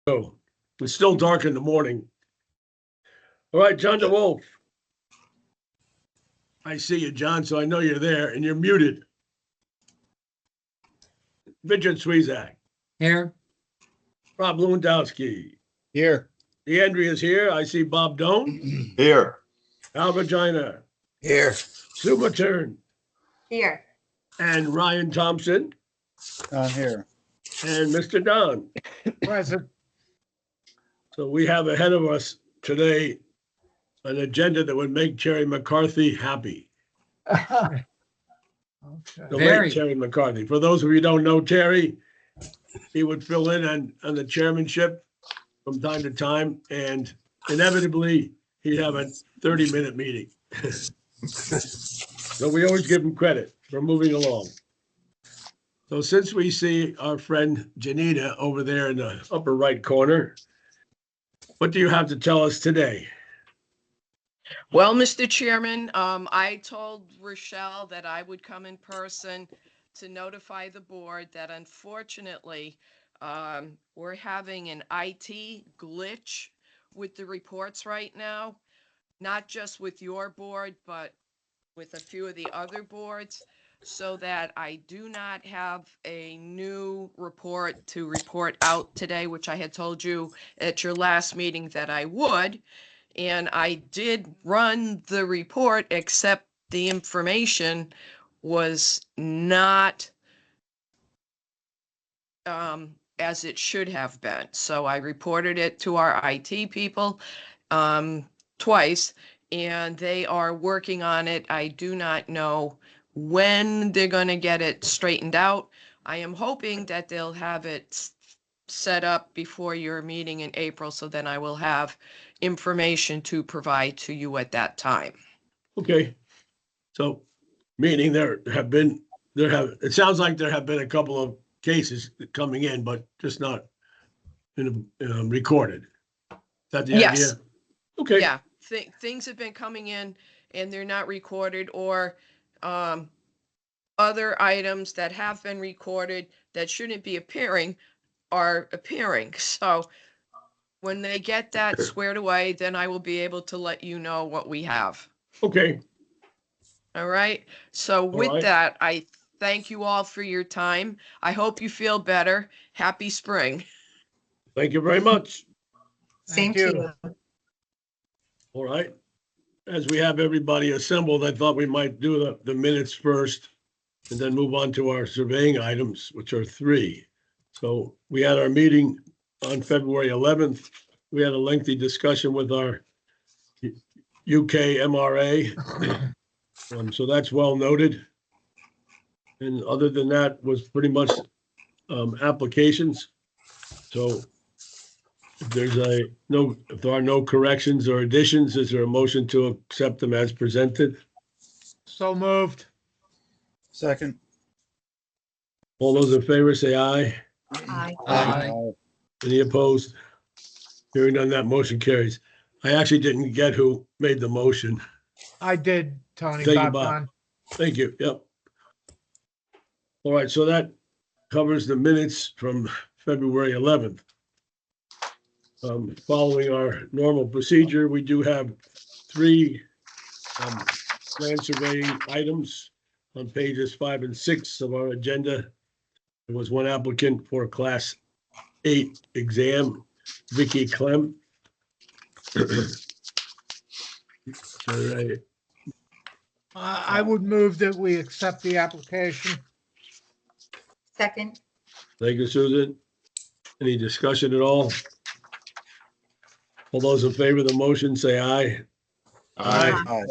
So it's still dark in the morning. All right, John DeWolf. I see you, John, so I know you're there and you're muted. Richard Swezak. Here. Rob Lewandowski. Here. DeAndrea's here. I see Bob Doan. Here. Al Regina. Here. Sue Matern. Here. And Ryan Thompson. Here. And Mr. Don. Present. So we have ahead of us today an agenda that would make Terry McCarthy happy. Okay. The Very. late Terry McCarthy. For those of you who don't know Terry, he would fill in on the chairmanship from time to time, and inevitably he'd have a 30-minute meeting. So we always give him credit for moving along. So since we see our friend Janina over there in the upper right corner, what do you have to tell us today? Well, Mr. Chairman, I told Rochelle that I would come in person to notify the board that unfortunately, we're having an IT glitch with the reports right now, not just with your board, but with a few of the other boards, so that I do not have a new report to report out today, which I had told you at your last meeting that I would. And I did run the report, except the information was not as it should have been. So I reported it to our IT people twice, and they are working on it. I do not know when they're going to get it straightened out. I am hoping that they'll have it set up before your meeting in April, so then I will have information to provide to you at that time. Okay, so meaning it sounds like there have been a couple of cases coming in, but just not recorded. Is that the Yes. idea? Okay. Yeah, things have been coming in and they're not recorded, or other items that have been recorded that shouldn't be appearing are appearing. So when they get that squared away, then I will be able to let you know what we have. Okay. All right. So with right. that, I thank you all for your time. I hope you feel better. Happy spring. Thank you very much. Same Thank to you. you. All right. As we have everybody assembled, I thought we might do the minutes first and then move on to our surveying items, which are 3. So we had our meeting on February 11th. We had a lengthy discussion with our UK MRA. So that's well noted. And other than that was pretty much applications. So if there are no corrections or additions, is there a motion to accept them as presented? So moved. Second. All those in favor say aye. Aye. Aye. Any opposed? Hearing none, that motion carries. I actually didn't get who made the motion. I did, Tony. Thank you, Bob Bob. Dunn. Thank you. Yep. All right, so that covers the minutes from February 11th. Following our normal procedure, we do have 3 land surveying items on pages 5 and 6 of our agenda. There was one applicant for a Class 8 exam, Vicky Clem. All right. I would move that we accept the application. Second. Thank you, Susan. Any discussion at all? All those in favor of the motion, say aye. Aye.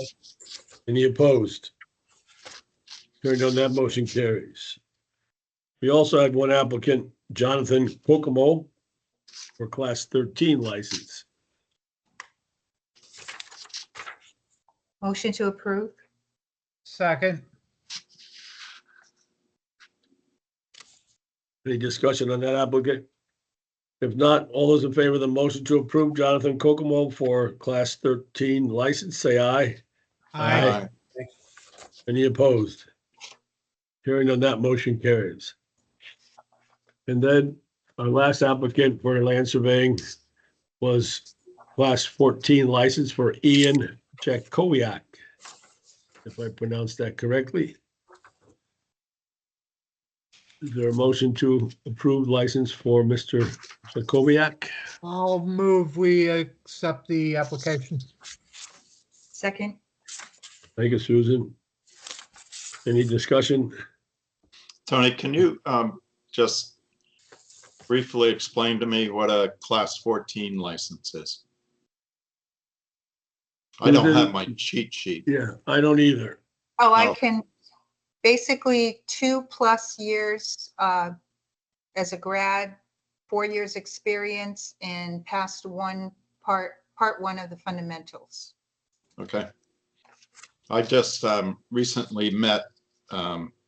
Any opposed? Hearing none, that motion carries. We also had one applicant, Jonathan Kokomo, for Class 13 license. Motion to approve. Second. Any discussion on that applicant? If not, all those in favor of the motion to approve Jonathan Kokomo for Class 13 license, say aye. Aye. Any opposed? Hearing none, that motion carries. And then our last applicant for land surveying was class 14 license for Ian Jakowiak, if I pronounced that correctly. Is there a motion to approve license for Mr. Jakowiak? I'll move we accept the application. Second. Thank you, Susan. Any discussion? Tony, can you just briefly explain to me what a class 14 license is? I don't have my cheat sheet. Yeah, I don't either. Oh, I Oh. can, basically 2+ years as a grad, 4 years experience, and passed part one of the fundamentals. Okay. I just recently met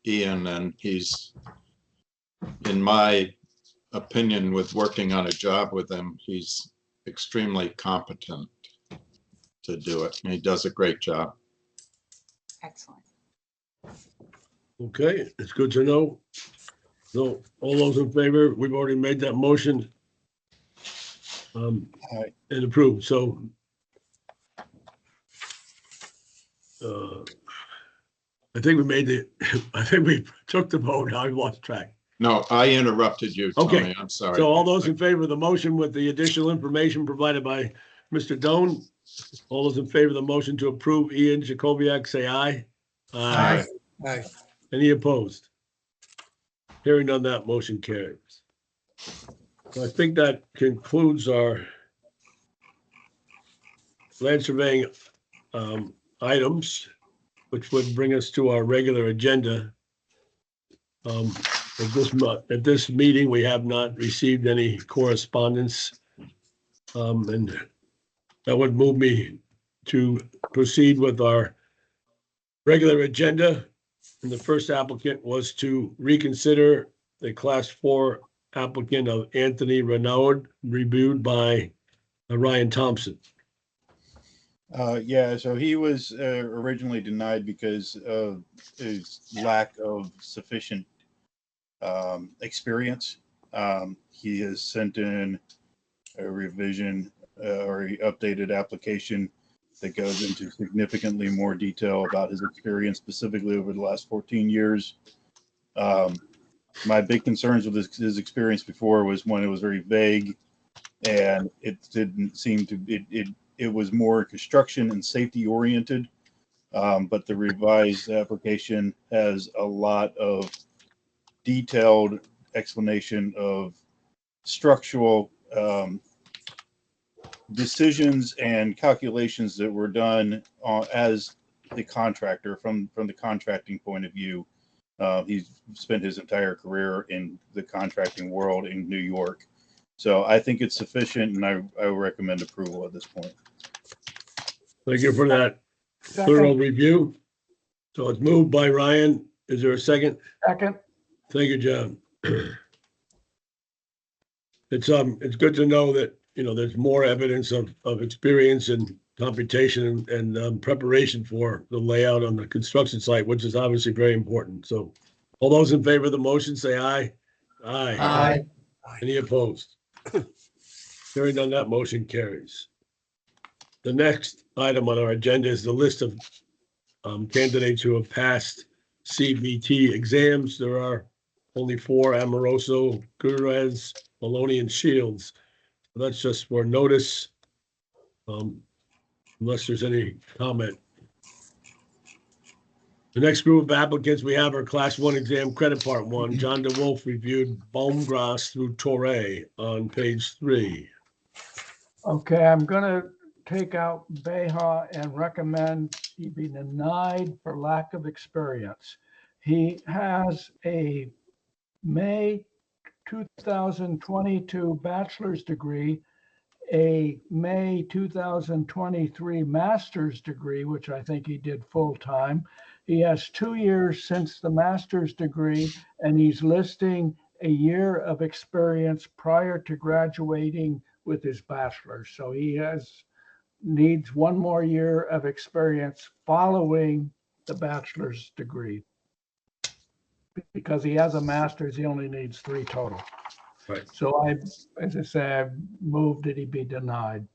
Ian, and he's, in my opinion, with working on a job with him, he's extremely competent to do it. And he does a great job. Excellent. Okay, it's good to know. So all those in favor, we've already made that motion. Aye. And approved, so. I think we made I think we took the vote. I lost track. No, I interrupted you, Tony. Okay. I'm sorry. So all those in favor of the motion with the additional information provided by Mr. Doan, all those in favor of the motion to approve Ian Jakowiak, say aye. Aye. Aye. Any opposed? Hearing none, that motion carries. So I think that concludes our land surveying items, which would bring us to our regular agenda. At this meeting, we have not received any correspondence. And that would move me to proceed with our regular agenda. And the first applicant was to reconsider the class 4 applicant of Anthony Renaud, reviewed by Ryan Thompson. Yeah, so he was originally denied because of his lack of sufficient experience. He has sent in a revision or an updated application that goes into significantly more detail about his experience, specifically over the last 14 years. My big concerns with his experience before was when it was very vague, and it didn't seem to, it was more construction and safety oriented. But the revised application has a lot of detailed explanation of structural decisions and calculations that were done as the contractor from the contracting point of view. He's spent his entire career in the contracting world in New York. So I think it's sufficient, and I recommend approval at this point. Thank you for that thorough review. So it's moved by Ryan. Is there a second? Second. Thank you, John. It's good to know that, there's more evidence of experience and computation and preparation for the layout on the construction site, which is obviously very important. So all those in favor of the motion, say aye. Aye. Any opposed? Hearing none, that motion carries. The next item on our agenda is the list of candidates who have passed CBT exams. There are only 4: Amoroso, Gutierrez, Maloney, and Shields. That's just for notice, unless there's any comment. The next group of applicants we have are Class 1 exam credit part 1. John DeWolf reviewed Baumgras through Torre on page 3. Okay, I'm gonna take out Beha and recommend he be denied for lack of experience. He has a May 2022 bachelor's degree, a May 2023 master's degree, which I think he did full-time. He has 2 years since the master's degree, and he's listing a year of experience prior to graduating with his bachelor's. So he needs 1 more year of experience following the bachelor's degree. Because he has a master's, he only needs 3 total. Right. So as I say, I moved that he be denied.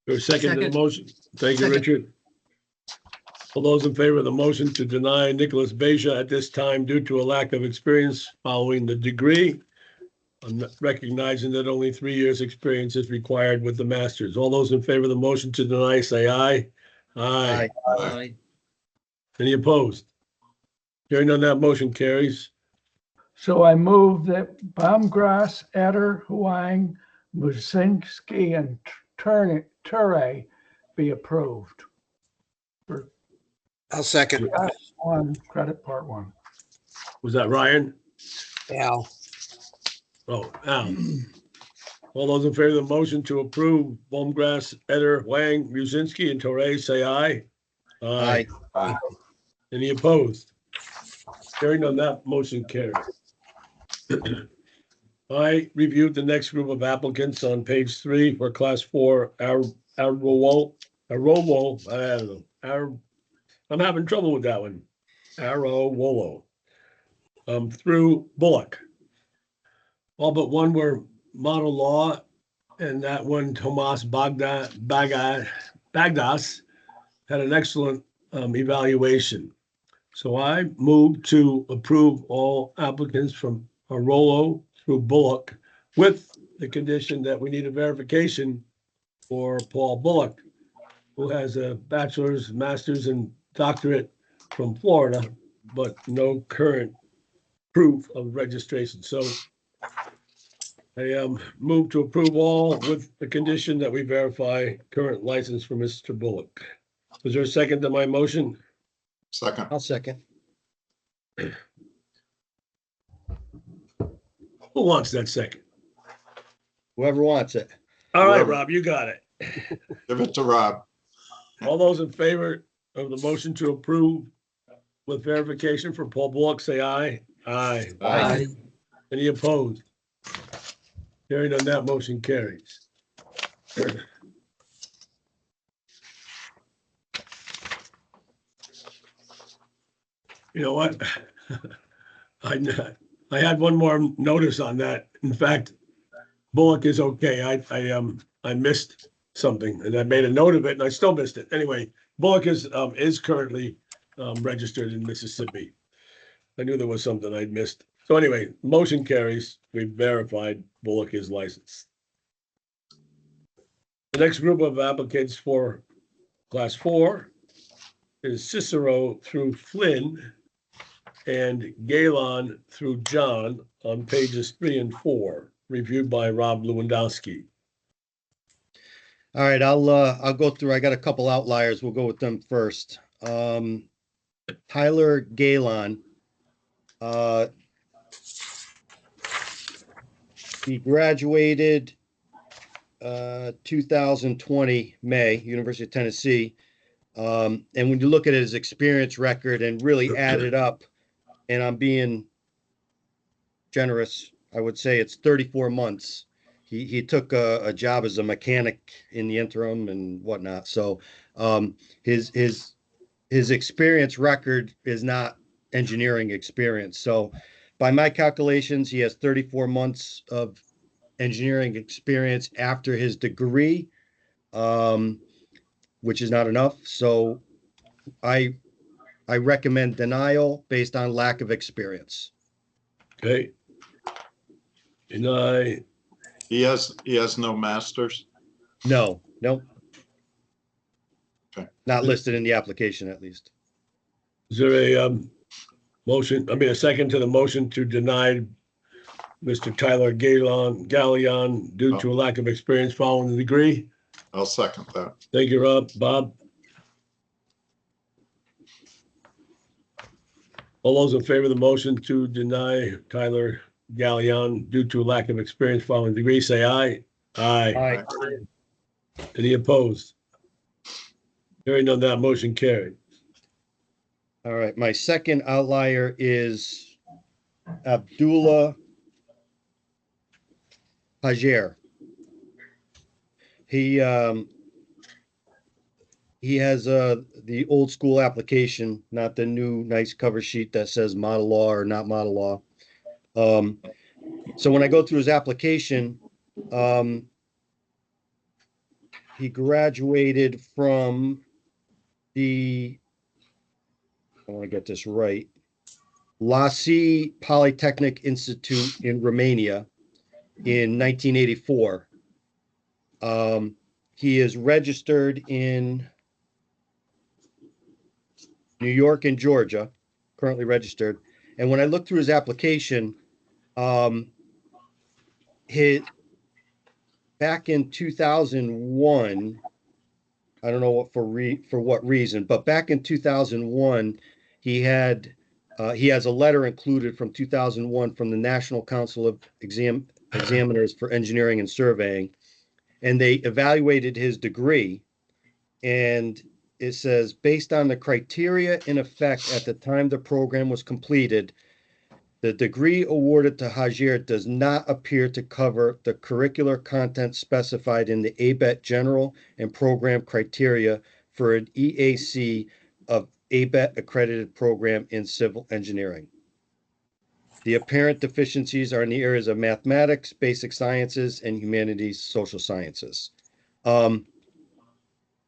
There's a second to the Second. motion. Thank you, Second. Richard. All those in favor of the motion to deny Nicholas Beja at this time due to a lack of experience following the degree, I'm recognizing that only 3 years' experience is required with the masters. All those in favor of the motion to deny, say aye. Aye. Aye. Any opposed? Hearing none, that motion carries. So I move that Baumgrass, Eder, Huang, Musinski, and Ture be approved. I'll second. On credit part one. Was that Ryan? Al. Oh, Al. All those in favor of the motion to approve Baumgrass, Eder, Wang, Musinski, and Torre, say aye. Aye. Any opposed? Hearing none, that motion carries. I reviewed the next group of applicants on page 3 for class 4 Arowo. I don't know. I'm having trouble with that one. Arrowolo. Through Bullock. All but one were model law, and that one, Tomas Bagdas, had an excellent evaluation. So I moved to approve all applicants from Arolo through Bullock with the condition that we need a verification for Paul Bullock, who has a bachelor's, master's, and doctorate from Florida, but no current proof of registration. So I move to approve all with the condition that we verify current license for Mr. Bullock. Was there a second to my motion? Second. I'll second. Who wants that second? Whoever wants it. All right, Whoever. Rob, you got it. Give it to Rob. All those in favor of the motion to approve with verification for Paul Bullock, say aye. Aye. Aye. Any opposed? Hearing none, that motion carries. You know what? I had one more notice on that. In fact, Bullock is okay. I missed something and I made a note of it and I still missed it. Anyway, Bullock is currently registered in Mississippi. I knew there was something I'd missed. So anyway, motion carries. We've verified Bullock is licensed. The next group of applicants for class 4 is Cicero through Flynn and Galen through John on pages 3 and 4, reviewed by Rob Lewandowski. All right, I'll go through. I got a couple outliers. We'll go with them first. Tyler Galen. He graduated 2020 May, University of Tennessee. And when you look at his experience record and really add it up, and I'm being generous, I would say it's 34 months. He took a job as a mechanic in the interim and whatnot. So his experience record is not engineering experience. So by my calculations, he has 34 months of engineering experience after his degree, which is not enough. So I recommend denial based on lack of experience. Okay. Deny. He has no masters. No. Okay. Not listed in the application, at least. Is there a a second to the motion to deny Mr. Tyler Gallion due to a lack of experience following the degree? I'll second that. Thank you, Rob. Bob? All those in favor of the motion to deny Tyler Gallion due to a lack of experience following the degree, say aye. Aye. Aye. Any opposed? Hearing none, that motion carried. All right, my second outlier is Abdullah Hajer. He has the old school application, not the new nice cover sheet that says model law or not model law. So when I go through his application, he graduated from I want to get this right, Lasi Polytechnic Institute in Romania in 1984. He is registered in New York and Georgia, currently registered. And when I look through his application, his back in 2001, I don't know what for what reason, but back in 2001, he has a letter included from 2001 from the National Council of Examiners for Engineering and Surveying, and they evaluated his degree, and it says, based on the criteria in effect at the time the program was completed, the degree awarded to Hajir does not appear to cover the curricular content specified in the ABET general and program criteria for an EAC of ABET accredited program in civil engineering. The apparent deficiencies are in the areas of mathematics, basic sciences, and humanities, social sciences.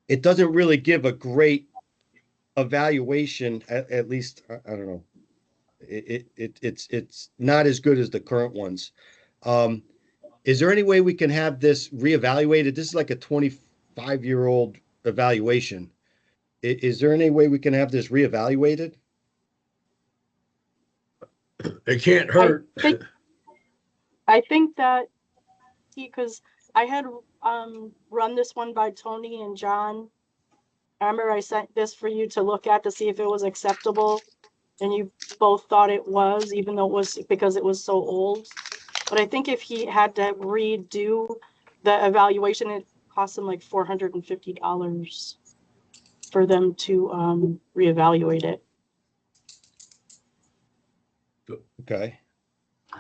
It doesn't really give a great evaluation, at least, I don't know. It's not as good as the current ones. Is there any way we can have this reevaluated? This is like a 25-year-old evaluation. Is there any way we can have this reevaluated? It can't hurt. I think that because I had run this one by Tony and John. I remember I sent this for you to look at to see if it was acceptable, and you both thought it was, even though it was because it was so old. But I think if he had to redo the evaluation, it cost him like $450 for them to reevaluate it. Okay.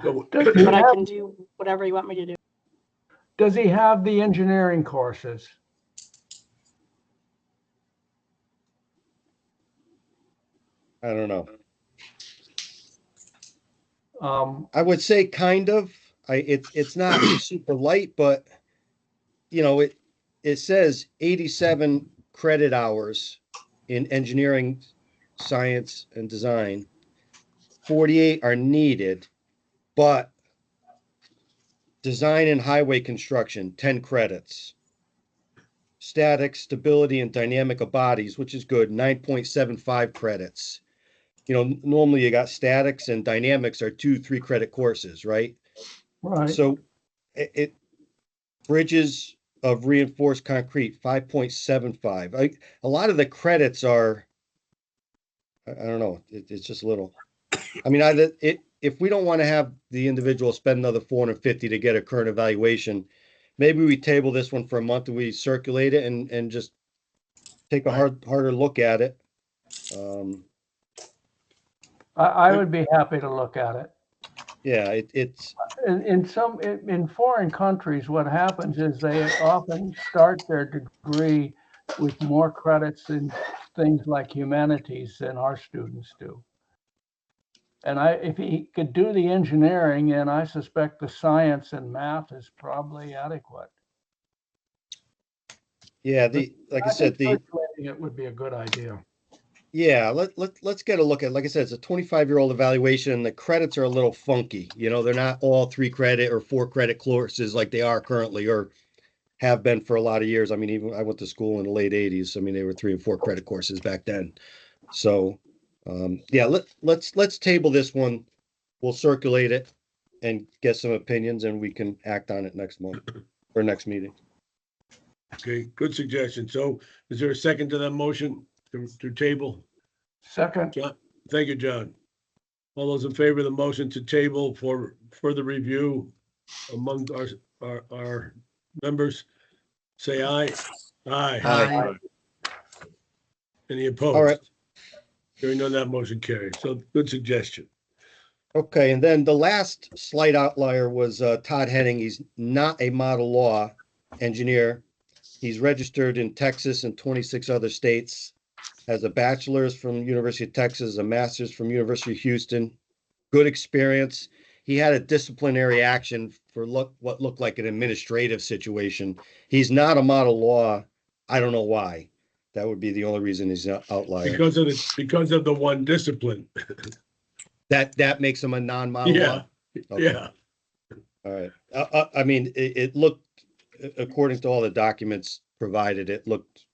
So, But I can do whatever you want me to do. Does he have the engineering courses? I don't know. I would say kind of. It's not super light, but it says 87 credit hours in engineering, science, and design. 48 are needed, but design and highway construction, 10 credits. Static, stability, and dynamic of bodies, which is good, 9.75 credits. Normally you got statics and dynamics are 2-3 credit courses, right? Right. So it bridges of reinforced concrete, 5.75. A lot of the credits are, I don't know, it's just a little. I mean, if we don't want to have the individual spend another $450 to get a current evaluation, maybe we table this one for a month and we circulate it and just take a harder look at it. I would be happy to look at it. Yeah, it's in foreign countries, what happens is they often start their degree with more credits in things like humanities than our students do. And if he could do the engineering, then I suspect the science and math is probably adequate. yeah, like I said, circulating it would be a good idea. Yeah, let's get a look at, like I said, it's a 25-year-old evaluation. The credits are a little funky. They're not all 3 credit or 4 credit courses like they are currently or have been for a lot of years. I mean, even I went to school in the late 80s. I mean, they were 3 and 4 credit courses back then. So, yeah, let's table this one. We'll circulate it and get some opinions, and we can act on it next month or next meeting. okay, good suggestion. So is there a second to that motion to table? Second. John, thank you, John. All those in favor of the motion to table for further review among our members, say aye. Aye. Aye. Any opposed? All right. Hearing none, that motion carries. So good suggestion. Okay, and then the last slight outlier was Todd Henning. He's not a model law engineer. He's registered in Texas and 26 other states. Has a bachelor's from University of Texas, a master's from University of Houston. Good experience. he had a disciplinary action for what looked like an administrative situation. He's not a model law. I don't know why. That would be the only reason he's an outlier. Because of the one discipline. That makes him a non-model Yeah, law? Okay. yeah. All right. I mean, it looked, according to all the documents provided, it looked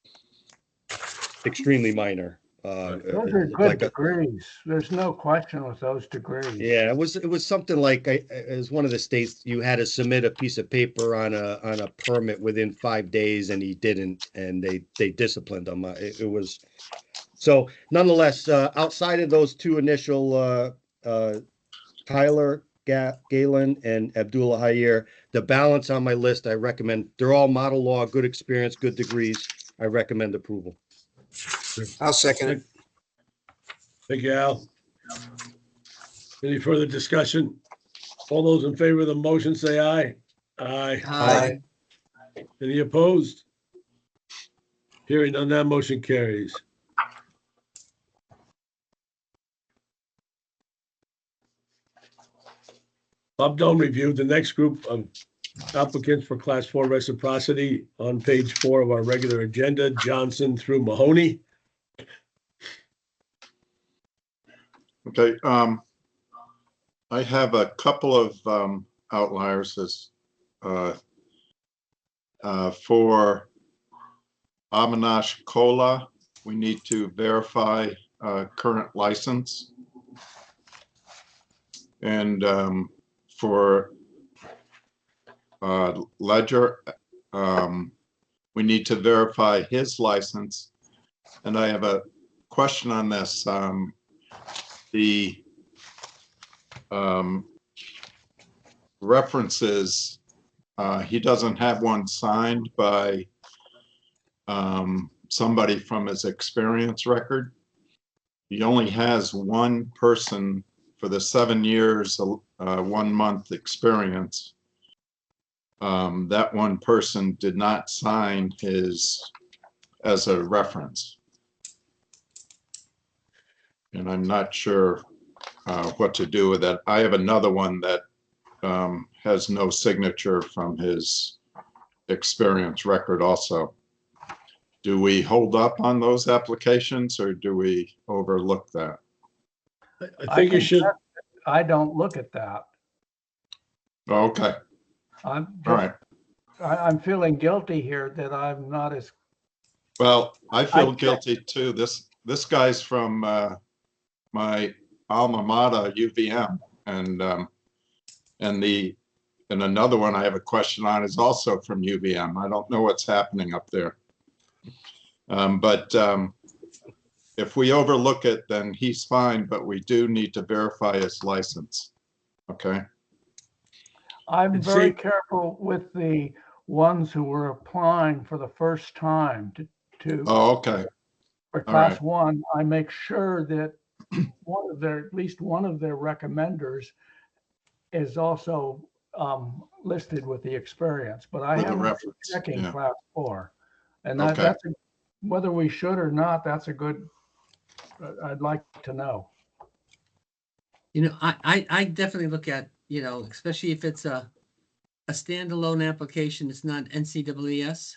extremely minor. Those It are looked good like degrees. There's no question with those degrees. yeah, it was something like, as one of the states, you had to submit a piece of paper on a permit within 5 days, and he didn't, and they disciplined him. It was, so nonetheless, outside of those two initial, Tyler Galen and Abdullah Hayir, the balance on my list, I recommend, they're all model law, good experience, good degrees. I recommend approval. I'll second it. Thank you, Al. Any further discussion? All those in favor of the motion, say aye. Aye. Aye. Any opposed? Hearing none, that motion carries. Bob Dome reviewed the next group of applicants for Class 4 reciprocity on page 4 of our regular agenda, Johnson through Mahoney. Okay, I have a couple of outliers as for Avinash Kola, we need to verify current license. And for Ledger, we need to verify his license. And I have a question on this. The references, he doesn't have one signed by somebody from his experience record. He only has one person for the 7 years, 1 month experience. That one person did not sign his as a reference. And I'm not sure what to do with that. I have another one that has no signature from his experience record also. Do we hold up on those applications or do we overlook that? I think you should. I don't look at that. Okay, I'm all right. I'm feeling guilty here that I'm not as, Well, I feel I- guilty too. This guy's from my alma mater, UVM, and another one I have a question on is also from UVM. I don't know what's happening up there. But if we overlook it, then he's fine, but we do need to verify his license. Okay. I'm And very see- careful with the ones who were applying for the first time to Oh, okay. for all class right. 1. I make sure that at least one of their recommenders is also listed with the experience, but I With the haven't been reference, checking yeah. class 4. And Okay. that's whether we should or not, that's a good, I'd like to know. You know, I definitely look at, you know, especially if it's a standalone application, it's not NCWS,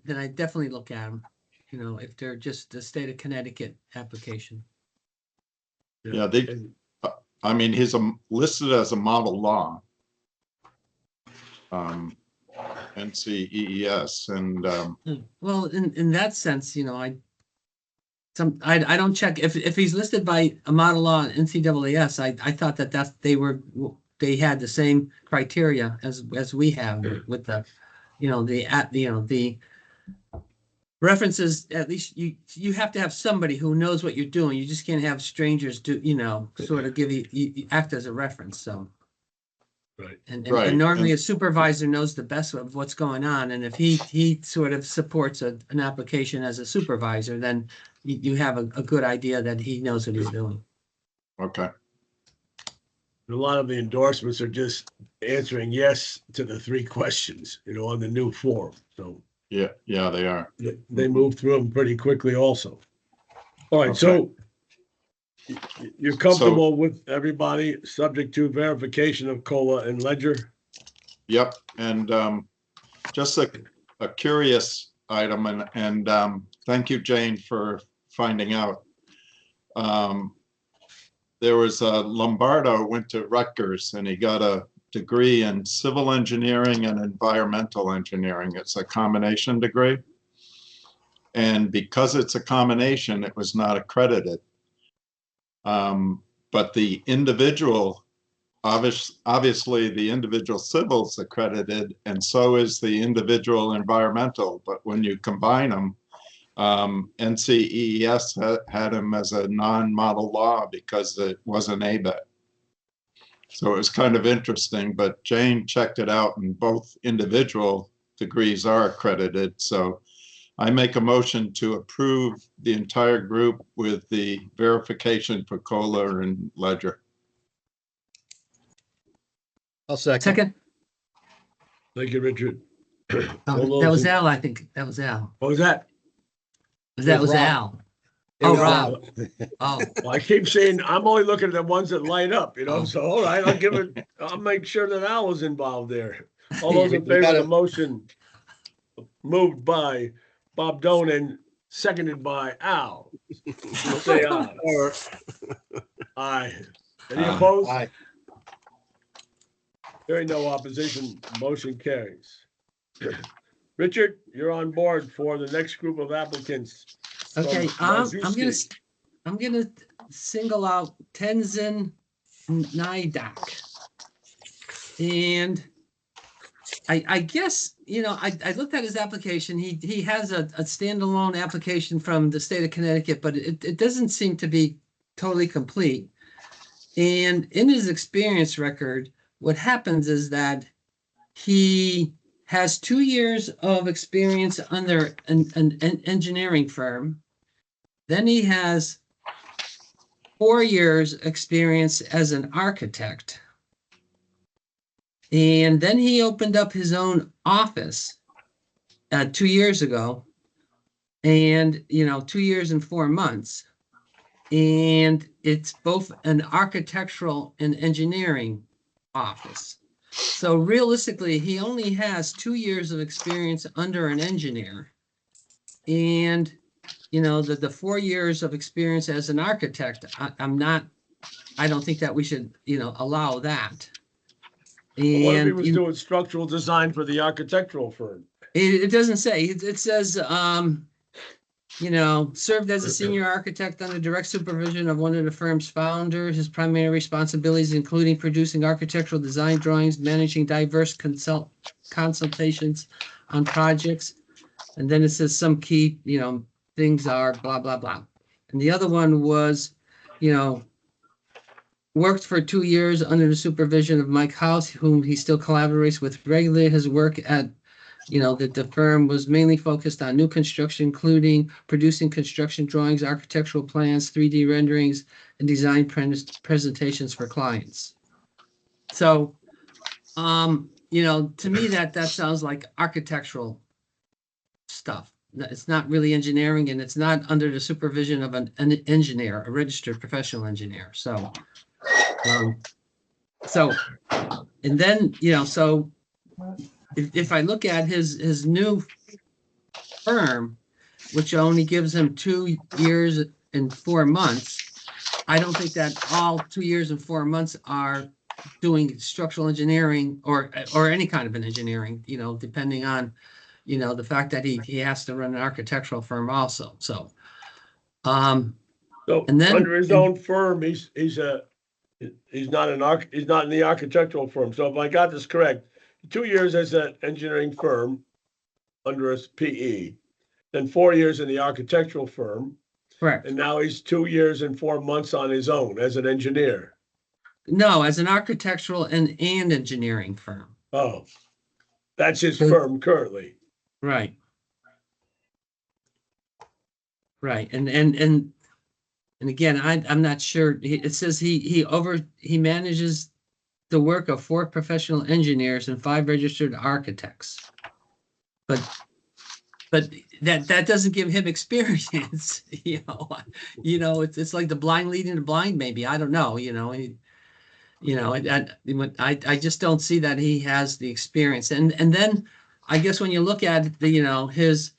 then I definitely look at them. You know, if they're just a state of Connecticut application. Yeah, I mean, he's listed as a model law. NCEES and Well, in that sense, you know, I don't check if he's listed by a model law NCAAS. I thought that they had the same criteria as we have with the, you know, the references. At least you have to have somebody who knows what you're doing. You just can't have strangers do, you know, sort of give you act as a reference. So. Right. And Right, normally and- a supervisor knows the best of what's going on. And if he sort of supports an application as a supervisor, then you have a good idea that he knows what he's doing. okay. A lot of the endorsements are just answering yes to the 3 questions, you know, on the new form. So Yeah, they are. they move through them pretty quickly also. All right, so You're comfortable with everybody, subject to verification of COLA and ledger? Yep, and just a curious item, and thank you, Jane, for finding out. There was a Lombardo went to Rutgers, and he got a degree in civil engineering and environmental engineering. It's a combination degree. And because it's a combination, it was not accredited. But the individual, obviously the individual civil's accredited, and so is the individual environmental. But when you combine them, NCEES had him as a non-model law because it wasn't ABET. So it was kind of interesting, but Jane checked it out and both individual degrees are accredited. So I make a motion to approve the entire group with the verification for COLA and ledger. I'll second. Second. Thank you, Richard. Oh, that was Al, I think. That was Al. What was that? That was Rob. Al. It Oh, was Rob. Oh, Well, I keep saying, I'm only looking at the ones that light up, Oh. so all right, I'll make sure that Al was involved there. All those in We favor of gotta- the motion, moved by Bob Donan, seconded by Al. Say aye. Or Aye. Any Aye. opposed? Aye. Hearing no opposition, motion carries. Richard, you're on board for the next group of applicants. from okay. Marzuski. I'm gonna single out Tenzin Naidak. And I guess, I looked at his application. He has a standalone application from the state of Connecticut, but it doesn't seem to be totally complete. And in his experience record, what happens is that he has 2 years of experience under an engineering firm. Then he has 4 years experience as an architect. And then he opened up his own office 2 years ago. And, 2 years and 4 months. And it's both an architectural and engineering office. So realistically, he only has 2 years of experience under an engineer. And, the 4 years of experience as an architect, I don't think that we should, allow that. What if he And was doing structural design for the architectural firm? it doesn't say, it says, served as a senior architect under direct supervision of one of the firm's founders. His primary responsibilities including producing architectural design drawings, managing diverse consultations on projects. And then it says some key, things are blah, blah, blah. And the other one was, worked for 2 years under the supervision of Mike House, whom he still collaborates with regularly. His work at that the firm was mainly focused on new construction, including producing construction drawings, architectural plans, 3D renderings, and design presentations for clients. So, to me, that sounds like architectural stuff. It's not really engineering, and it's not under the supervision of an engineer, a registered professional engineer. So, and then, so if I look at his new firm, which only gives him 2 years and 4 months, I don't think that all 2 years and 4 months are doing structural engineering or any kind of an engineering, depending on, the fact that he has to run an architectural firm also. So, So and then- under his own firm, he's not in the architectural firm. So if I got this correct, 2 years as an engineering firm under a PE, then 4 years in the architectural firm, correct. and now he's 2 years and 4 months on his own as an engineer. No, as an architectural and engineering firm. Oh, that's his So- firm currently. Right. Right. And again, I'm not sure. It says he manages the work of 4 professional engineers and 5 registered architects. But but that doesn't give him experience, it's like the blind leading the blind, maybe. I don't know, I just don't see that he has the experience. And then I guess when you look at the, his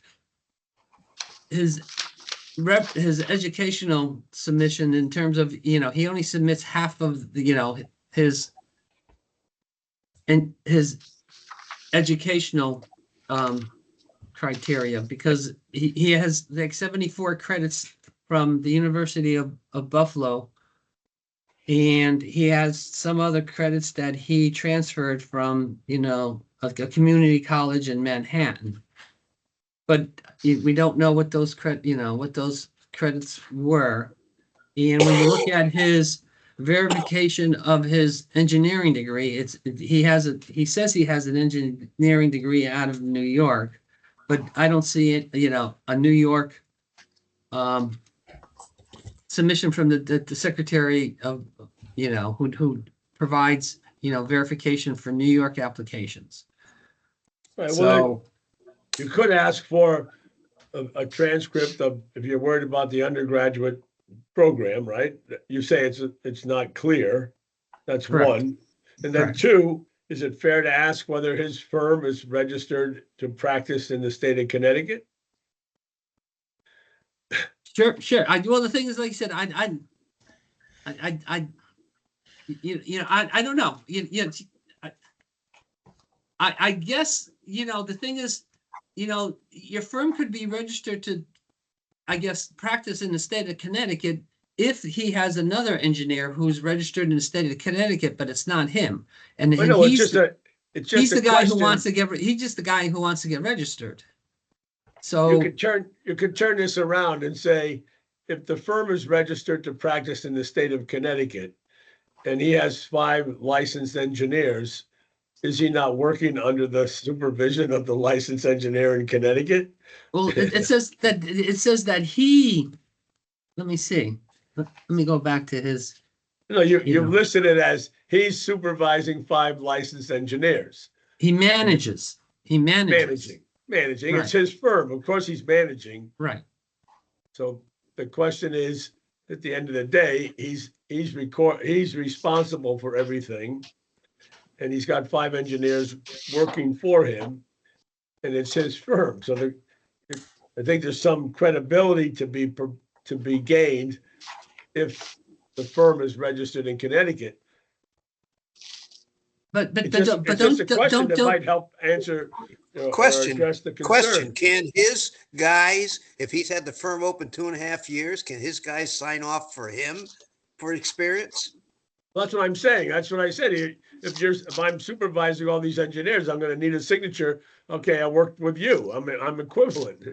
educational submission in terms of, he only submits half of the, his educational criteria, because he has like 74 credits from the University of Buffalo, and he has some other credits that he transferred from a community college in Manhattan, but we don't know what those credits were. And when you look at his verification of his engineering degree, he says he has an engineering degree out of New York, but I don't see it, a New York submission from the secretary of, who provides, verification for New York applications. Right, well, So, you could ask for a transcript of, if you're worried about the undergraduate program, right? You say it's not clear. That's Correct. one. And then Correct. two, is it fair to ask whether his firm is registered to practice in the state of Connecticut? Sure. Well, the thing is, like I said, I don't know. I guess, the thing is, your firm could be registered to, I guess, practice in the state of Connecticut if he has another engineer who's registered in the state of Connecticut, but it's not him. And Well, no, he's it's the a guy who question. wants to he's just the guy who wants to get registered. You So, could turn this around and say, if the firm is registered to practice in the state of Connecticut and he has 5 licensed engineers, is he not working under the supervision of the licensed engineer in Connecticut? well, it says that he, let me see. Let me go back to his, No, You you've know. listed it as he's supervising 5 licensed engineers, he manages. managing. Right. It's his firm. Of course, he's managing. Right. So the question is, at the end of the day, he's responsible for everything. And he's got 5 engineers working for him, and it's his firm. So I think there's some credibility to be gained if the firm is registered in Connecticut. But It's just a question that might help answer or Question, address the question, concern. can his guys, if he's had the firm open 2.5 years, can his guys sign off for him for experience? That's what I'm saying. That's what I said. If I'm supervising all these engineers, I'm going to need a signature. Okay, I worked with you. I'm equivalent.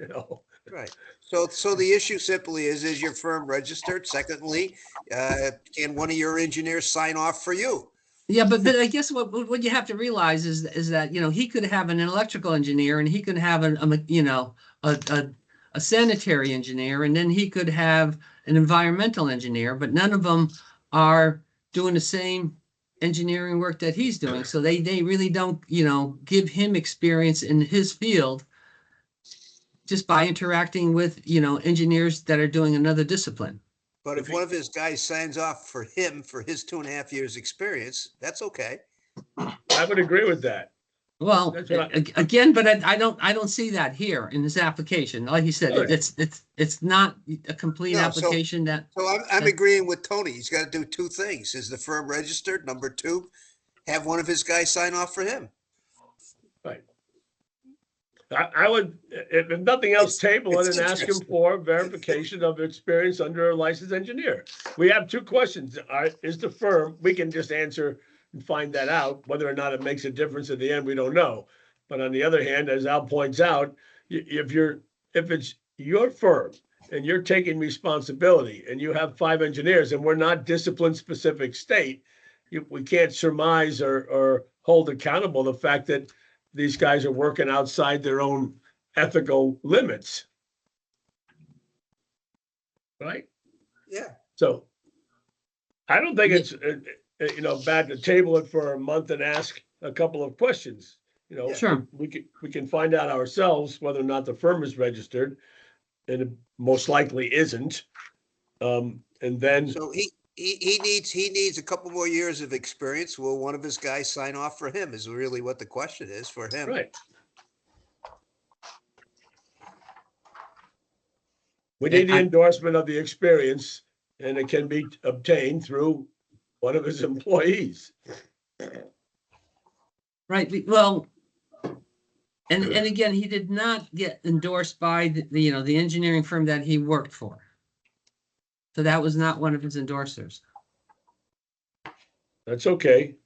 Right. So the issue simply is your firm registered? Secondly, can one of your engineers sign off for you? Yeah, but I guess what you have to realize is that he could have an electrical engineer, and he could have a sanitary engineer, and then he could have an environmental engineer, but none of them are doing the same engineering work that he's doing. So they really don't give him experience in his field just by interacting with engineers that are doing another discipline. But if one of his guys signs off for him for his 2.5 years experience, that's okay. I would agree with that. Well, That's what again, but I don't see that here in this application. Like you said, Right. it's not a complete No, application that. So I'm agreeing with Tony. He's got to do 2 things. Is the firm registered? Number 2, have one of his guys sign off for him. Right. I would, if nothing else, table it it's and ask him interesting. for verification of experience under a licensed engineer. We have 2 questions. Is the firm, we can just answer and find that out. Whether or not it makes a difference at the end, we don't know. But on the other hand, as Al points out, if it's your firm and you're taking responsibility and you have 5 engineers and we're not discipline-specific state, we can't surmise or hold accountable the fact that these guys are working outside their own ethical limits. Right? Yeah. So I don't think it's bad to table it for a month and ask a couple of questions. you know, Sure. we can find out ourselves whether or not the firm is registered, and it most likely isn't. And then, So he needs a couple more years of experience. Will one of his guys sign off for him is really what the question is for him. right. We need the endorsement of the experience, and it can be obtained through one of his employees. Right, well, and again, he did not get endorsed by the engineering firm that he worked for. So that was not one of his endorsers. That's okay.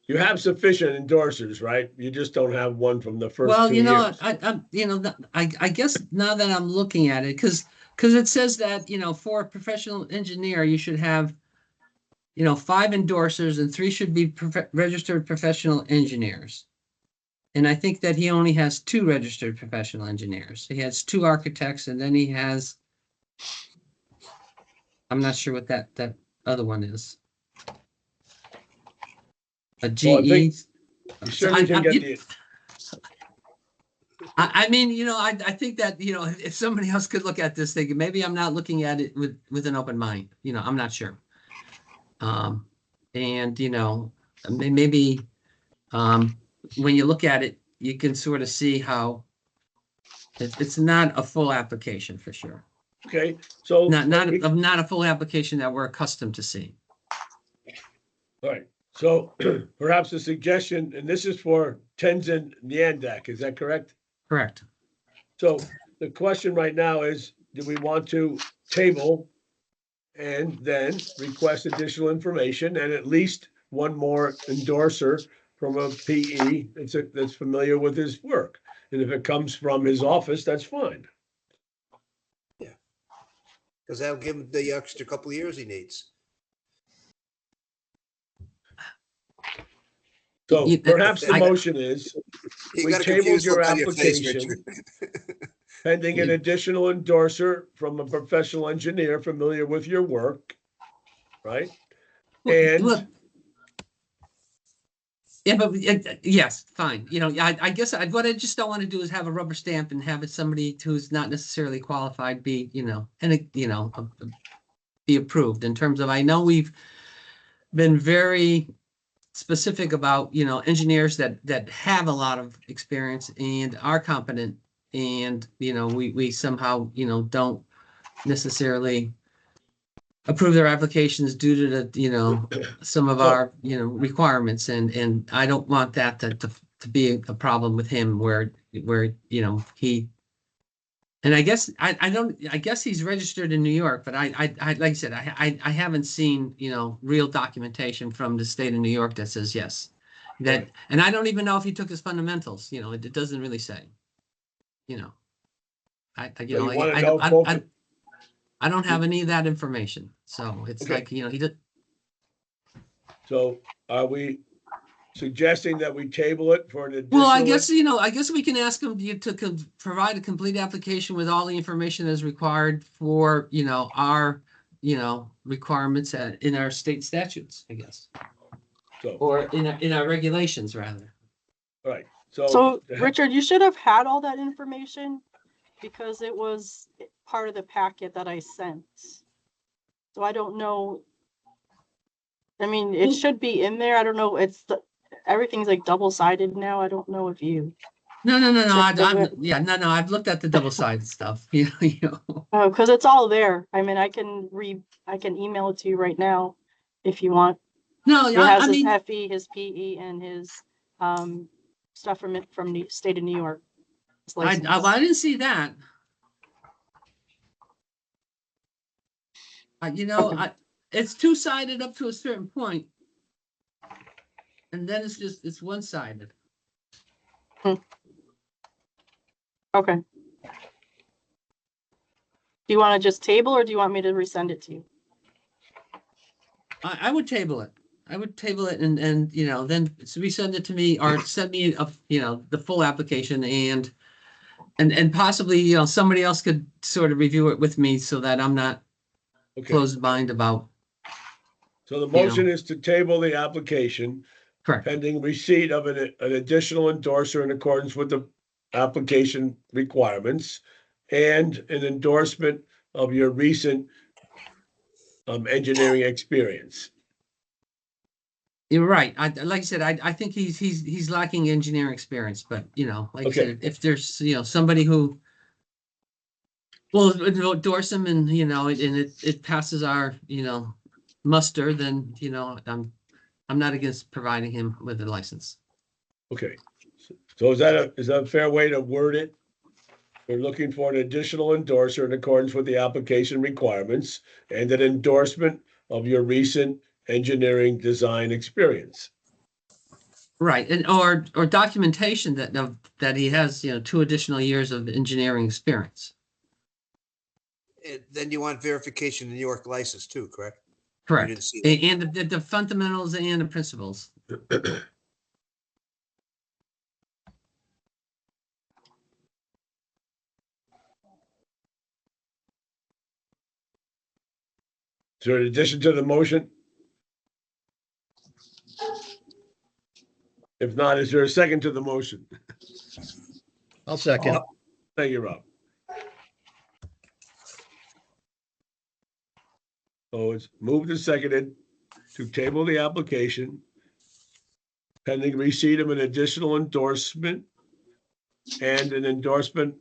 You have sufficient endorsers, right? You just don't have one from the first Well, 2 you know, years. I guess now that I'm looking at it, because it says that, for a professional engineer, you should have, 5 endorsers and 3 should be registered professional engineers. And I think that he only has 2 registered professional engineers. He has 2 architects, and then he has, I'm not sure what that other one is. A GE. Well, I think you So certainly can get the, I mean, I think that, if somebody else could look at this thing, maybe I'm not looking at it with an open mind, I'm not sure. And, maybe when you look at it, you can sort of see how it's not a full application for sure. okay, so. Not a full application that we're accustomed to seeing. All right, so perhaps a suggestion, and this is for Tenzin Nyandak, is that correct? Correct. So the question right now is, do we want to table and then request additional information and at least one more endorser from a PE that's familiar with his work? And if it comes from his office, that's fine. Because that'll give him the extra couple of years he needs. So perhaps the I- motion is, You we got a tabled confused your look on your face, application Richard. pending an additional endorser from a professional engineer familiar with your work, right? And Look, yeah, but yes, fine. I guess what I just don't want to do is have a rubber stamp and have it somebody who's not necessarily qualified be, be approved in terms of, I know we've been very specific about, engineers that have a lot of experience and are competent, and, we somehow, don't necessarily approve their applications due to the, some of our, requirements, and I don't want that to be a problem with him where, he, and I guess he's registered in New York, but I like I said, I haven't seen, real documentation from the state of New York that says yes. Right. And I don't even know if he took his fundamentals, it doesn't really say, I don't have any of that information. So it's Okay. like, he did. so are we suggesting that we table it for an additional? Well, I guess we can ask him to provide a complete application with all the information that's required for, our, requirements in our state statutes, I guess, So, or in our regulations rather. all right, So, Richard, you should have had all that information because it was part of the packet that I sent. So I don't know. I mean, it should be in there. I don't know. Everything's like double-sided now. I don't know if you. No. checked I've looked at the double-sided stuff. Oh, because it's all there. I mean, I can email it to you right now if you want. No, It has I his mean, FE, his PE, and his stuff from the state of New York. His license. I didn't see that. It's two-sided up to a certain point, and then it's one-sided. Okay. Do you want to just table or do you want me to resend it to you? I would table it. I would table it and then resend it to me or send me the full application and possibly, somebody else could sort of review it with me so that I'm not okay, closed mind about, So the motion is to table the application Correct. pending receipt of an additional endorser in accordance with the application requirements and an endorsement of your recent engineering experience. You're right. Like I said, I think he's lacking engineering experience, but like I Okay. said, if there's, somebody who will endorse him and, it passes our, muster, then, I'm not against providing him with a license. Okay. So is that a fair way to word it? We're looking for an additional endorser in accordance with the application requirements and an endorsement of your recent engineering design experience. Right. And, or documentation that he has, 2 additional years of engineering experience. And then you want verification of New York license too, correct? Correct. didn't see that. And the fundamentals and the principles. So in addition to the motion? If not, is there a second to the motion? I'll second. Thank you, Rob. So it's moved and seconded to table the application pending receipt of an additional endorsement and an endorsement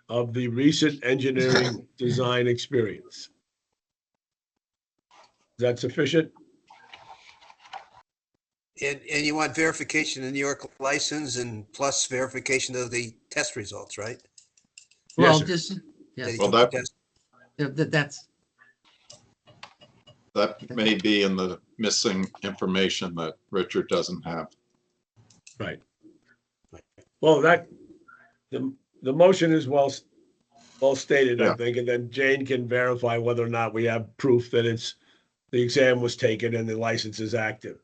of the recent engineering design experience. Is that sufficient? And you want verification of New York license and plus verification of the test results, right? Well, sir. just, That yes, he Well, took the that- test. that's, That may be in the missing information that Richard doesn't have. Right. Well, the motion is well stated, I Yeah. think, and then Jane can verify whether or not we have proof that the exam was taken and the license is active.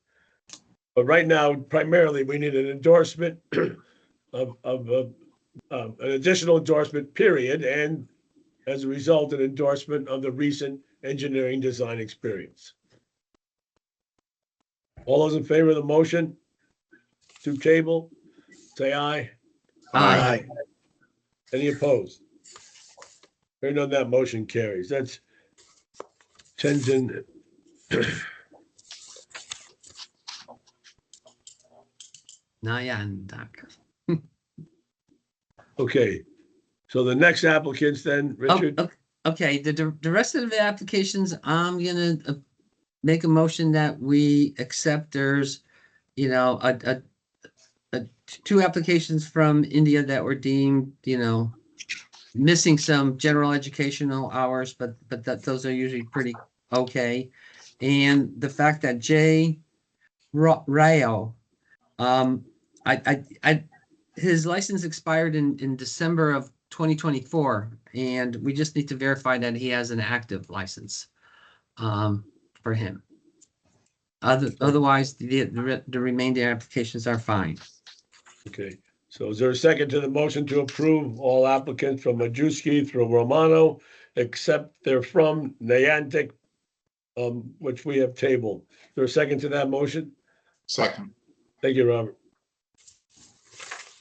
But right now, primarily, we need an endorsement of an additional endorsement, period, and as a result, an endorsement of the recent engineering design experience. All those in favor of the motion to table, say aye. Aye. Any opposed? Hearing none, that motion carries. That's Tenzin. Nyandak. Okay, so the next applicants then, Richard? Okay, the rest of the applications, I'm gonna make a motion that we accept. There's, a 2 applications from India that were deemed, missing some general educational hours, but those are usually pretty okay. And the fact that Jay Rao, his license expired in December of 2024, and we just need to verify that he has an active license for him. Otherwise, the remainder applications are fine. Okay, so is there a second to the motion to approve all applicants from Majewski through Romano, except they're from Niantic, which we have tabled? Is there a second to that motion? Second. Thank you, Robert.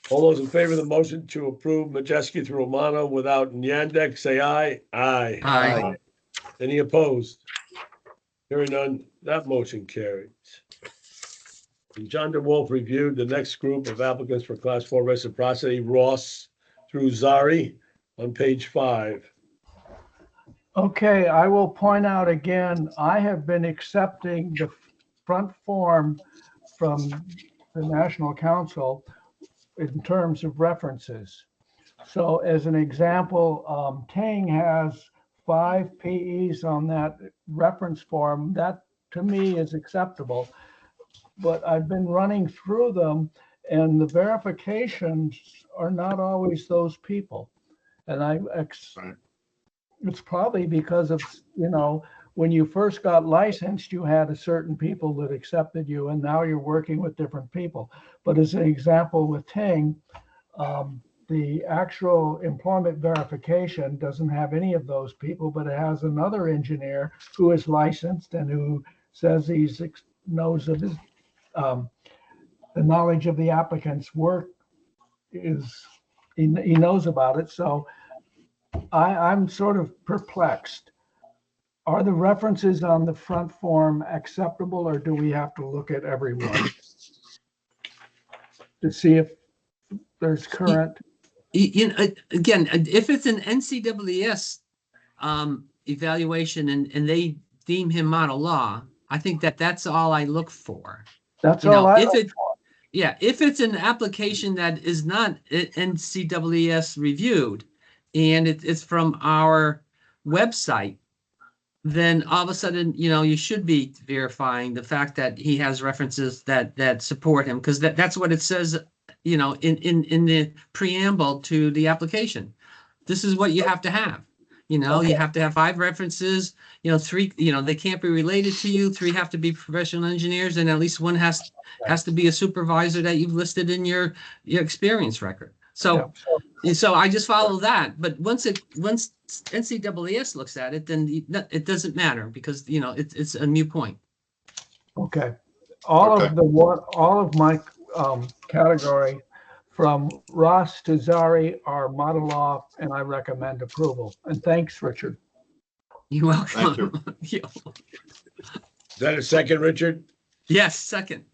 All those in favor of the motion to approve Majewski through Romano without Niantic, say aye. Aye. Aye. Any opposed? Hearing none, that motion carries. And John DeWolf reviewed the next group of applicants for Class 4 reciprocity, Ross through Zari on page 5. Okay, I will point out again, I have been accepting the front form from the National Council in terms of references. So as an example, Tang has 5 PEs on that reference form. That to me is acceptable. But I've been running through them and the verifications are not always those people. And it's probably because of, when you first got licensed, you had a certain people that accepted you, and now you're working with different people. But as an example with Ting, the actual employment verification doesn't have any of those people, but it has another engineer who is licensed and who says knows of his, the knowledge of the applicant's work is, he knows about it. So I'm sort of perplexed. Are the references on the front form acceptable, or do we have to look at everyone to see if there's current? Again, if it's an NCWS evaluation and they deem him model law, I think that's all I look for. That's You all know, I if look it, for. yeah, if it's an application that is not NCWS reviewed and it's from our website, then all of a sudden, you should be verifying the fact that he has references that support him, because that's what it says, in the preamble to the application. This is what you have to have. You have to have 5 references, 3, they can't be related to you. 3 have to be professional engineers, and at least 1 has to be a supervisor that you've listed in your experience record. So, so I just follow that. But once NCAAS looks at it, then it doesn't matter, because, it's a new point. Okay. All of my category from Ross to Zari are model law, and I recommend approval. And thanks, Richard. You're welcome. Thank you. Is that a second, Richard? Yes, second.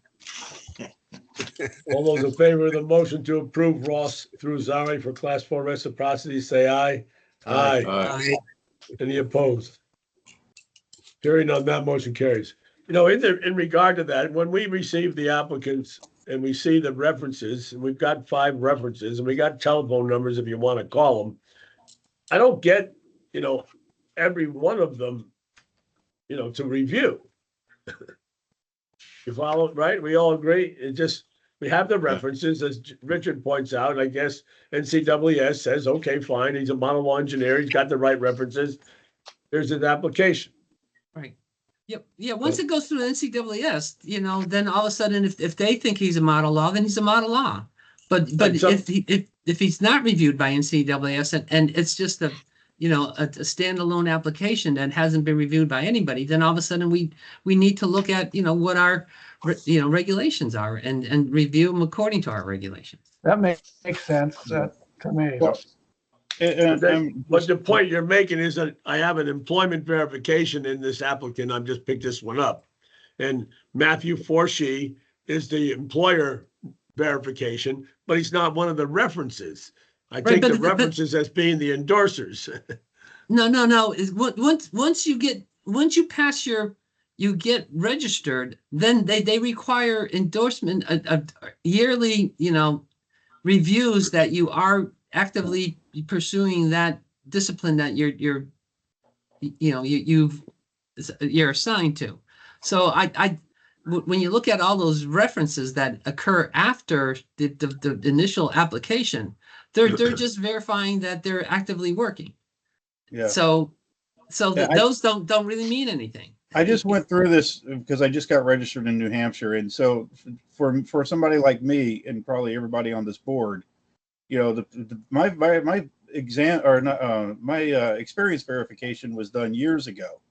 All those in favor of the motion to approve Ross through Zari for Class 4 reciprocity, say aye. Aye. Aye. Any opposed? Hearing none, that motion carries. In regard to that, when we receive the applicants and we see the references, and we've got 5 references, and we got telephone numbers if you want to call them, I don't get, every one of them, to review. You follow, right? We all agree. We have the references, as Richard points out. I guess NCAAS says, okay, fine. He's a model law engineer. He's got the right references. Here's his application. Right. Yep. Yeah. Once it goes through the NCAAS, then all of a sudden, if they think he's a model law, then he's a model law. But if he's not reviewed by NCAAS and it's just a standalone application that hasn't been reviewed by anybody, then all of a sudden we need to look at, what our, regulations are and review them according to our regulations. That makes sense to me. But the point you're making is that I have an employment verification in this applicant. I'm just picked this one up. And Matthew Forshee is the employer verification, but he's not one of the references. I take the references as being the endorsers. No. Once you pass you get registered, then they require endorsement of yearly, reviews that you are actively pursuing that discipline that you're assigned to. So when you look at all those references that occur after the initial application, they're just verifying that they're actively working. Yeah. So those don't really mean anything. I just went through this because I just got registered in New Hampshire, and so for somebody like me and probably everybody on this board, my exam or not, my experience verification was done years ago.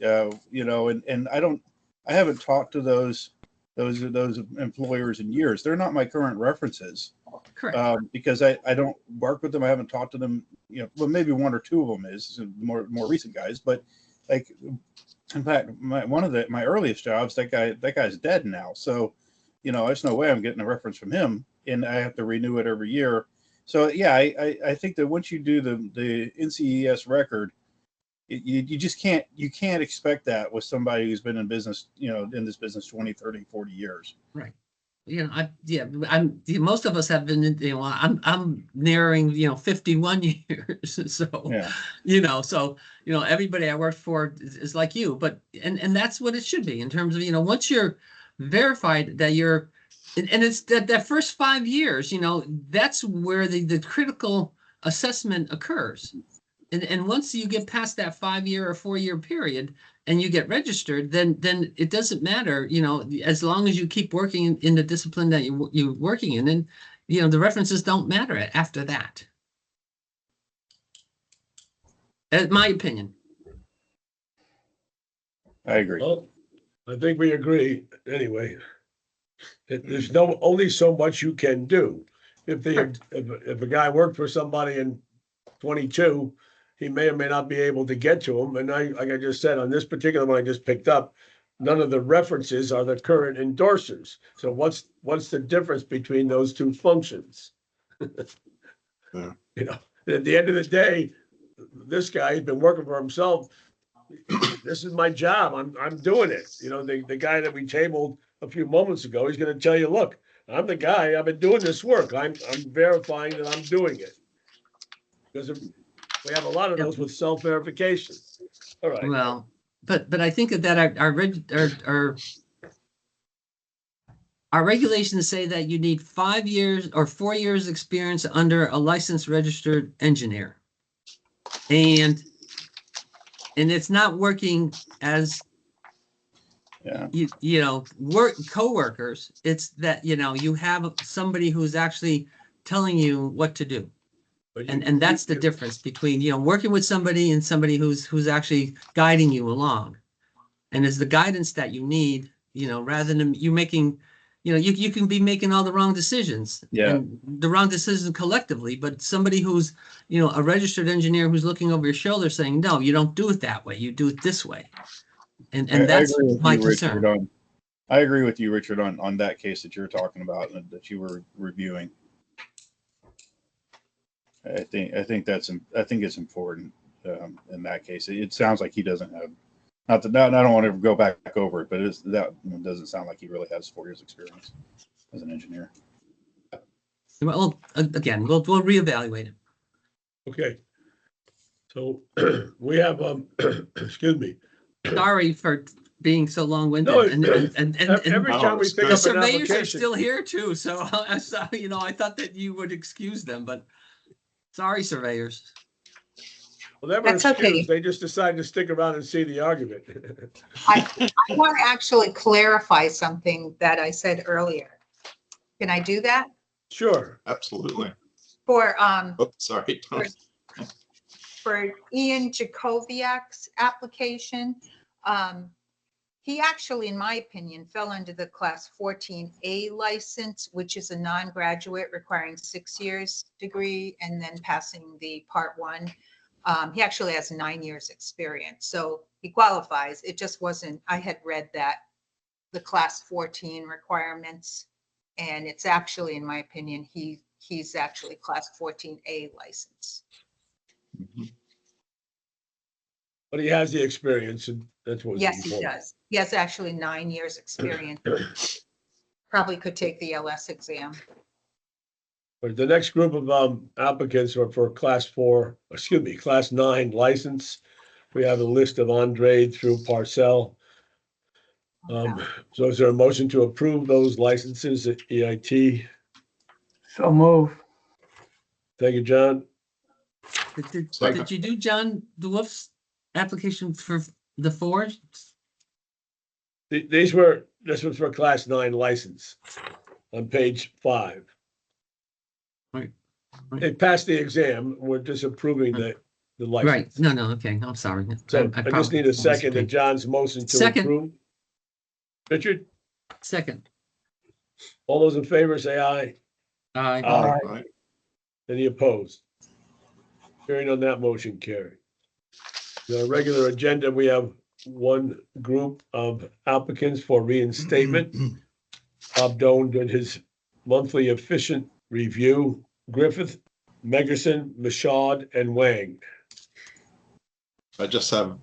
And I haven't talked to those employers in years. They're not my current references. Correct. Because I don't work with them. I haven't talked to them. Well, maybe 1 or 2 of them is more recent guys, but like. In fact, one of my earliest jobs, that guy's dead now. So, there's no way I'm getting a reference from him, and I have to renew it every year. So, yeah, I think that once you do the NCES record, you just can't expect that with somebody who's been in business, in this business 20, 30, 40 years. Right. Most of us have been, I'm nearing, 51 years. So, yeah. Everybody I work for is like you, but, and that's what it should be in terms of, once you're verified that you're, and it's that first 5 years, that's where the critical assessment occurs. And once you get past that 5-year or 4-year period and you get registered, then it doesn't matter, as long as you keep working in the discipline that you're working in, and, the references don't matter after that. That's my opinion. I agree. Well, I think we agree, anyway. There's no, only so much you can do. If a guy worked for somebody in 22, he may or may not be able to get to him. And like I just said, on this particular one I just picked up, none of the references are the current endorsers. So what's the difference between those two functions? Yeah. You know, at the end of the day, this guy, he's been working for himself. This is my job. I'm doing it. You know, the guy that we tabled a few moments ago, he's gonna tell you, look, I'm the guy, I've been doing this work. I'm verifying that I'm doing it. Because we have a lot of Yep. those with self-verification. All right, Well, but I think that our regulations say that you need 5 years or 4 years experience under a licensed registered engineer. And it's not working as Yeah. you know, co-workers. It's that, you know, you have somebody who's actually telling you what to do. but And that's the difference between, you know, working with somebody and somebody who's actually guiding you along. And it's the guidance that you need, you know, rather than you making, you know, you can be making all the wrong decisions. Yeah. And the wrong decisions collectively, but somebody who's, you know, a registered engineer who's looking over your shoulder saying, no, you don't do it that way. You do it this way. And that's agree with my you, Richard, concern. I agree with you, Richard, on that case that you're talking about and that you were reviewing. I think it's important in that case. It sounds like he doesn't have, not that I don't want to go back over it, but it doesn't sound like he really has 4 years experience as an engineer. Well, again, we'll reevaluate it. Okay. So we have, excuse me. Sorry for being so long-winded. No, and Every No, time we it's pick good. the up an surveyors are application, still here too, so you know, I thought that you would excuse them, but sorry, surveyors. well, they were That's okay. excused. They just decided to stick around and see the argument. I want to actually clarify something that I said earlier. Can I do that? Sure. Absolutely. For, Oh, sorry. for Ian Jacoviak's application, he actually, in my opinion, fell under the class 14A license, which is a non-graduate requiring 6 years degree and then passing the part 1. He actually has 9 years experience, so he qualifies. It just wasn't, I had read that the class 14 requirements, and it's actually, in my opinion, he's actually class 14A license. But he has the experience and that's what was Yes, he important. does. He has actually 9 years experience. Probably could take the LS exam. But the next group of applicants are for class 9 license. We have a list of Andre through Parcell. So is there a motion to approve those licenses at EIT? So move. Thank you, John. Did you do John DeWolf's application for the 4? This was for class 9 license on page 5. Right. They passed the exam. We're disapproving the Right, license. no, okay, I'm sorry. So I just need a second to to John's motion to Second. approve. Richard, Second. all those in favor say aye. Aye. Aye. Right. Any opposed? Hearing on that motion carried. The regular agenda, we have one group of applicants for reinstatement. Bob Doan did his monthly efficient review. Griffith, Megerson, Michaud, and Wang. I just have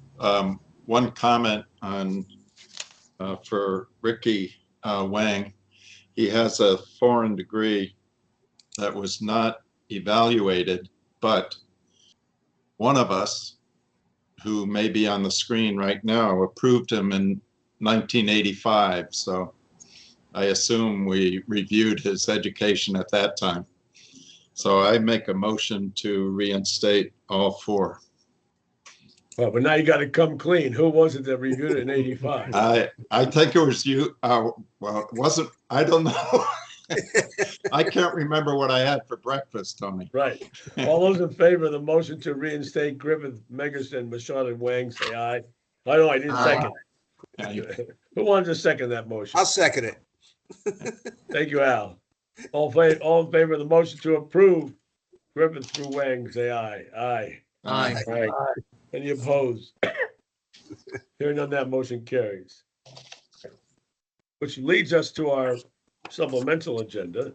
one comment on for Ricky Wang. He has a foreign degree that was not evaluated, but one of us who may be on the screen right now approved him in 1985. So I assume we reviewed his education at that time. So I make a motion to reinstate all 4. Well, but now you got to come clean. Who was it that reviewed it in 85? I think it was you. Well, it wasn't. I don't know. I can't remember what I had for breakfast, Tony. Right. All those in favor of the motion to reinstate Griffith, Megerson, Michaud, and Wang, say aye. Oh, no, I didn't Aye. second. Who wants to second that motion? I'll second it. Thank you, Al. All in favor of the motion to approve Griffith through Wang, say aye. Aye. Aye. Aye. Any opposed? Hearing none, that motion carries. Which leads us to our supplemental agenda.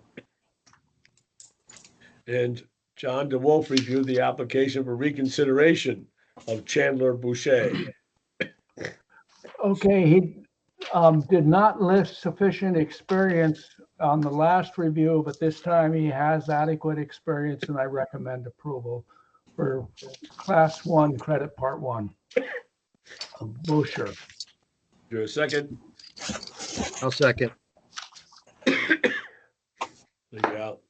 And John DeWolf reviewed the application for reconsideration of Chandler Boucher. Okay, he did not list sufficient experience on the last review, but this time he has adequate experience and I recommend approval for Class 1 Credit Part 1. Boucher. You're a second. I'll second. Thank you, Al.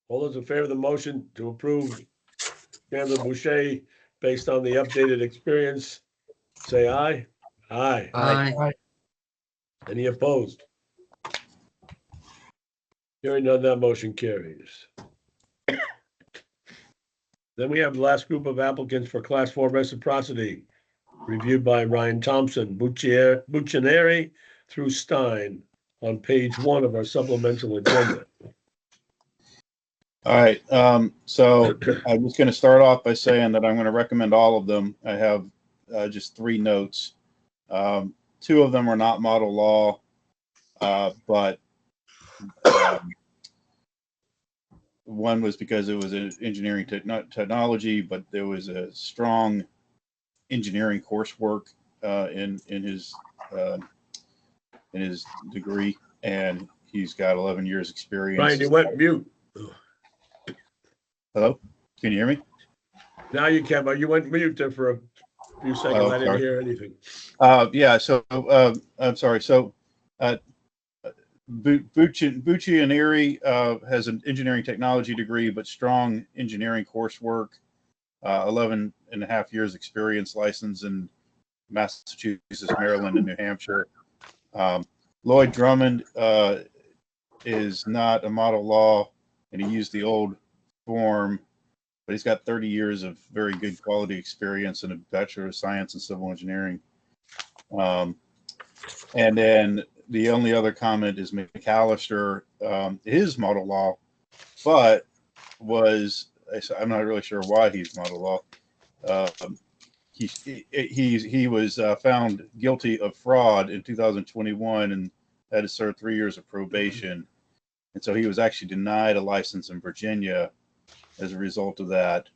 All those in favor of the motion to approve Chandler Boucher based on the updated experience, say aye. Aye. Aye. Any opposed? Hearing none, that motion carries. Then we have the last group of applicants for Class 4 reciprocity, reviewed by Ryan Thompson, Buccianeri through Stein on page 1 of our supplemental agenda. All right, so I'm just going to start off by saying that I'm going to recommend all of them. I have just 3 notes. 2 of them are not model law, but one was because it was an engineering technology, but there was a strong engineering coursework in his degree, and he's got 11 years experience. Ryan, you went mute. Hello, can you hear me? Now you can, but you went mute there for a few seconds. Oh, I didn't sorry. hear anything. Yeah, so I'm sorry. So Buccianeri has an engineering technology degree, but strong engineering coursework, 11 and a half years experience, license in Massachusetts, Maryland, and New Hampshire. Lloyd Drummond is not a model law, and he used the old form, but he's got 30 years of very good quality experience and a Bachelor of Science in Civil Engineering. And then the only other comment is McAllister is model law, but I'm not really sure why he's model law. He was found guilty of fraud in 2021 and had to serve 3 years of probation. And so he was actually denied a license in Virginia as a result of that.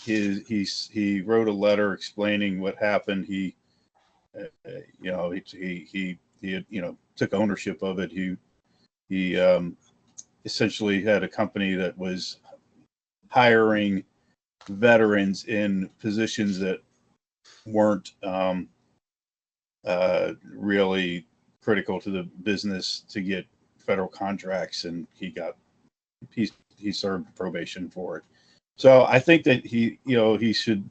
He wrote a letter explaining what happened. He took ownership of it. He essentially had a company that was hiring veterans in positions that weren't really critical to the business to get federal contracts, and he served probation for it. So I think that he should,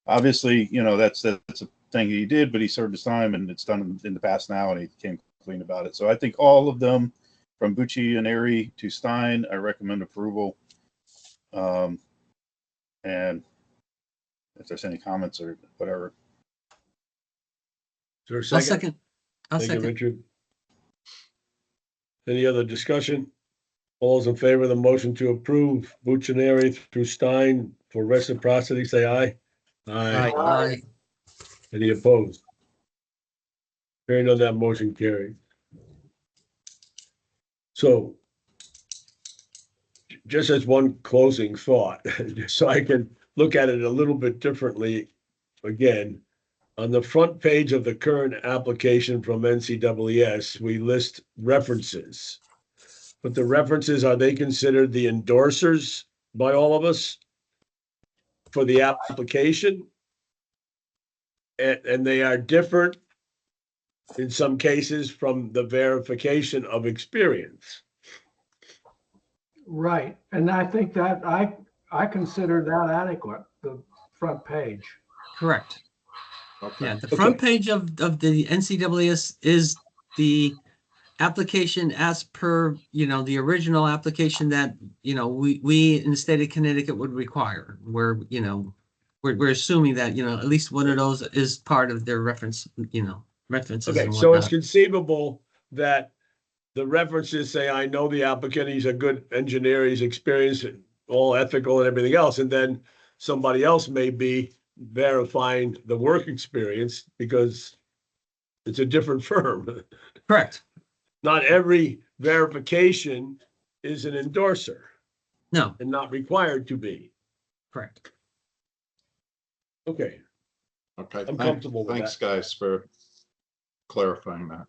obviously, that's a thing he did, but he served his time and it's done in the past now, and he came clean about it. So I think all of them, from Buccianeri to Stein, I recommend approval. And if there's any comments or whatever. Is there a I'll second? second. I'll Thank you, second. Richard. Any other discussion? All those in favor of the motion to approve Buccianeri through Stein for reciprocity, say aye. Aye. Aye. Any opposed? Hearing none, that motion carried. So, just as one closing thought, so I can look at it a little bit differently again, on the front page of the current application from NCWS, we list references. But the references, are they considered the endorsers by all of us for the application? And they are different in some cases from the verification of experience. Right, and I think that I consider that adequate, the front page. Correct. Okay. Yeah, the front page of the NCWS is the application as per, the original application that, we in the state of Connecticut would require, where, we're assuming that, at least one of those is part of their reference, references Okay, and so it's whatnot. conceivable that the references say, I know the applicant, he's a good engineer, he's experienced, all ethical and everything else, and then somebody else may be verifying the work experience because it's a different firm. Correct. Not every verification is an endorser No, and not required to be. correct. Okay, Okay. I'm comfortable with Thanks, that. guys, for clarifying that.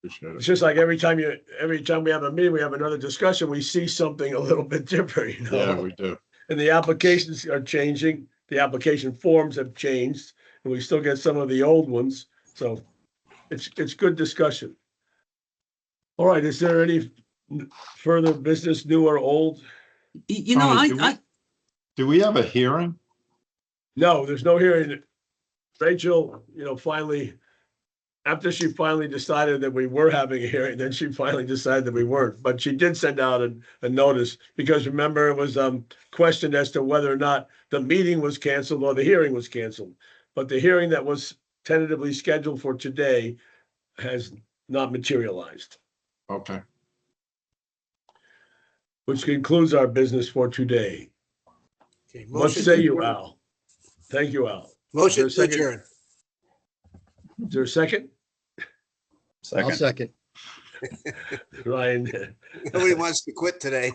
Appreciate It's it. just like every time we have a meeting, we have another discussion, we see something a little bit different, Yeah, we do. And the applications are changing, the application forms have changed, and we still get some of the old ones, so it's good discussion. All right, is there any further business, new or old? Tony, do we have a hearing? No, there's no hearing. Rachel, finally, after she finally decided that we were having a hearing, then she finally decided that we weren't. But she did send out a notice because remember, it was questioned as to whether or not the meeting was canceled or the hearing was canceled. But the hearing that was tentatively scheduled for today has not materialized, Okay. which concludes our business for today. Okay, What motion say to you, adjourn. Al? Thank you, Al. Motion Is there a to second? adjourn. Is there a second? I'll Second. second. Ryan. Nobody wants to quit today.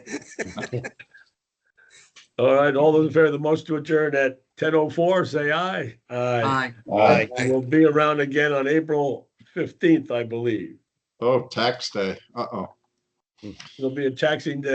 All right, all those in favor of the motion to adjourn at 10:04, say aye. Aye. Aye. Aye. We'll be around again on April 15th, I believe. Oh, tax day. Uh-oh. It'll be a taxing day.